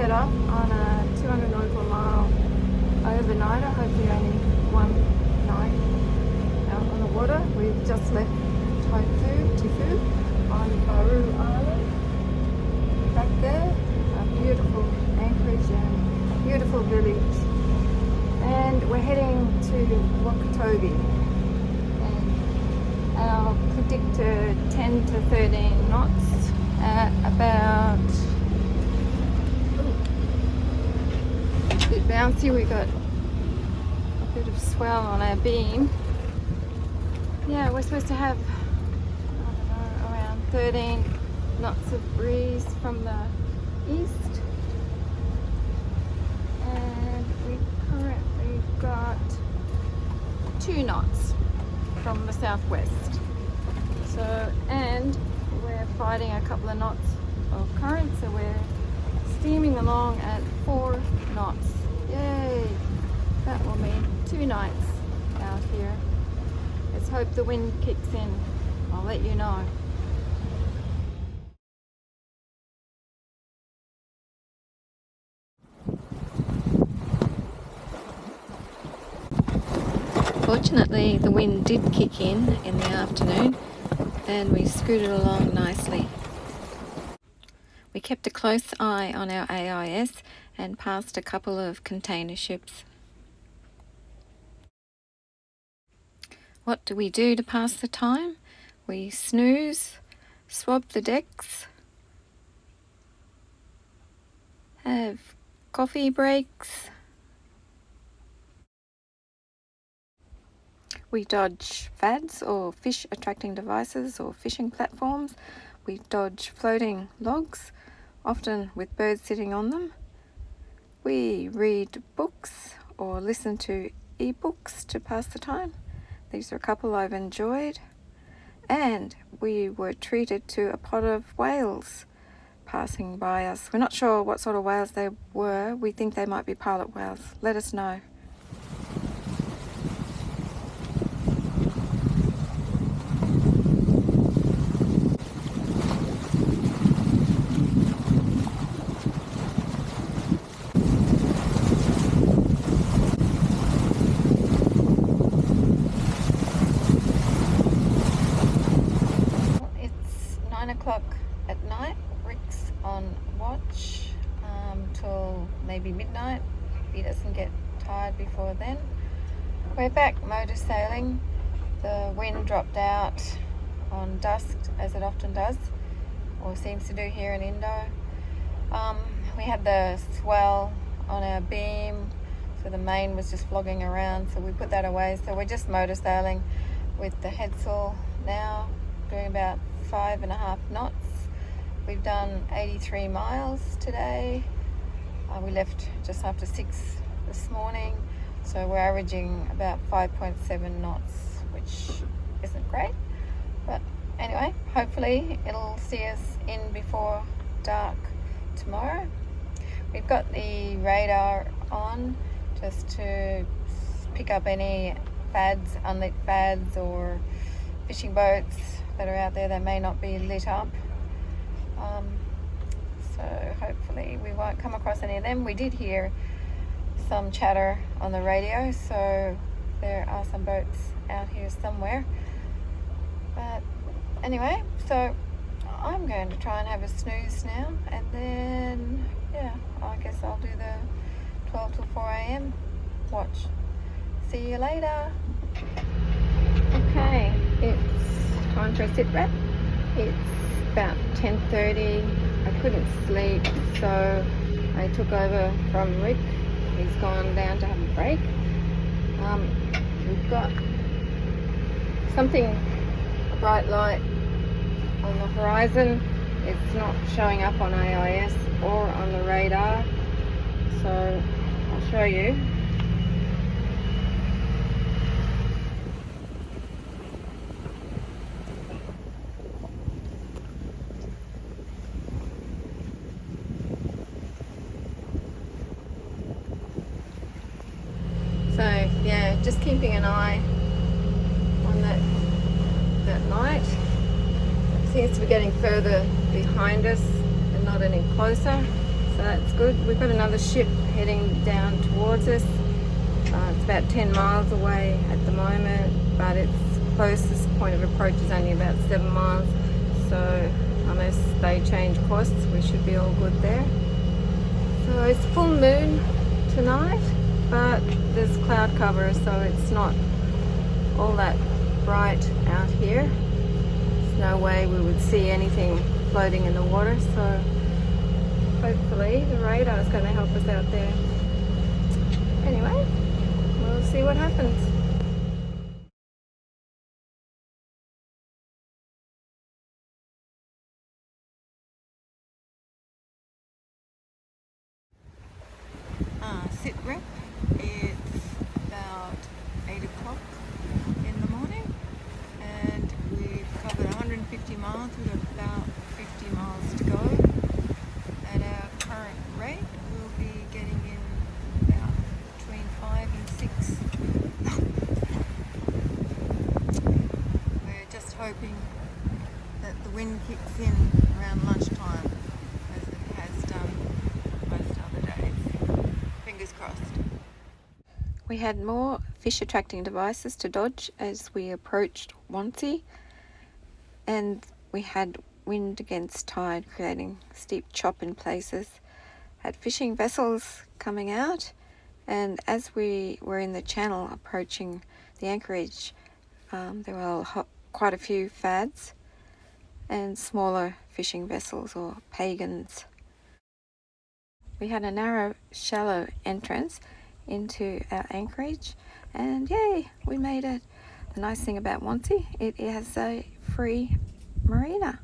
set off on a 200 nautical mile overnighter, hopefully only one night out on the water. We've just left Tifu on Buru Island. Back there, a beautiful anchorage and beautiful village. And we're heading to Wakatobi. And our predicted 10 to 13 knots at about... a bit bouncy, we got a bit of swell on our beam. Yeah, we're supposed to have, I don't know, around 13 knots of breeze from the east. And we've currently got 2 knots from the southwest. So, and we're fighting a couple of knots of current, so we're steaming along at 4 knots. Yay! That will mean 2 nights out here. Let's hope the wind kicks in. I'll let you know. Fortunately, the wind did kick in the afternoon and we scooted along nicely. We kept a close eye on our AIS and passed a couple of container ships. What do we do to pass the time? We snooze, swab the decks, have coffee breaks. We dodge fads or fish attracting devices or fishing platforms. We dodge floating logs, often with birds sitting on them. We read books or listen to ebooks to pass the time. These are a couple I've enjoyed. And we were treated to a pod of whales passing by us. We're not sure what sort of whales they were. We think they might be pilot whales. Let us know. At night, Rick's on watch till maybe midnight. He doesn't get tired before then. We're back motor sailing. The wind dropped out on dusk, as it often does, or seems to do here in Indo. We had the swell on our beam, so the main was just flogging around, so we put that away. So we're just motor sailing with the headsail now, doing about 5.5 knots. We've done 83 miles today. We left just after 6 this morning, so we're averaging about 5.7 knots, which isn't great. But anyway, hopefully it'll see us in before dark tomorrow. We've got the radar on just to pick up any fads, unlit fads or fishing boats that are out there that may not be lit up. So hopefully we won't come across any of them. We did hear some chatter on the radio, so there are some boats out here somewhere. But anyway, so I'm going to try and have a snooze now, and then yeah, I guess I'll do the 12 till 4 a.m. watch. See you later. Okay, it's time for a sit rep. It's about 10:30. I couldn't sleep, so I took over from Rick. He's gone down to have a break. We've got something, a bright light on the horizon. It's not showing up on AIS or on the radar, so I'll show you. So yeah, just keeping an eye on that light. It seems to be getting further behind us and not any closer. so that's good. We've got another ship heading down towards us. It's about 10 miles away at the moment, but its closest point of approach is only about 7 miles. So unless they change course, we should be all good there. So it's full moon tonight, but there's cloud cover, so it's not all that bright out here. There's no way we would see anything floating in the water, so hopefully the radar is going to help us out there. Anyway, we'll see what happens. Sit rep, it's about 8 o'clock in the morning, and we've covered 150 miles. We've got about 50 miles to go. At our current rate, we'll be getting in about between 5 and 6. We're just hoping that the wind kicks in around lunchtime, as it has done most other days. Fingers crossed. We had more fish attracting devices to dodge as we approached Wansi, and we had wind against tide creating steep chop in places. Had fishing vessels coming out, and as we were in the channel approaching the anchorage, there were quite a few fads and smaller fishing vessels or pagans. We had a narrow, shallow entrance into our anchorage, and yay, we made it. The nice thing about Wansi, it has a free marina.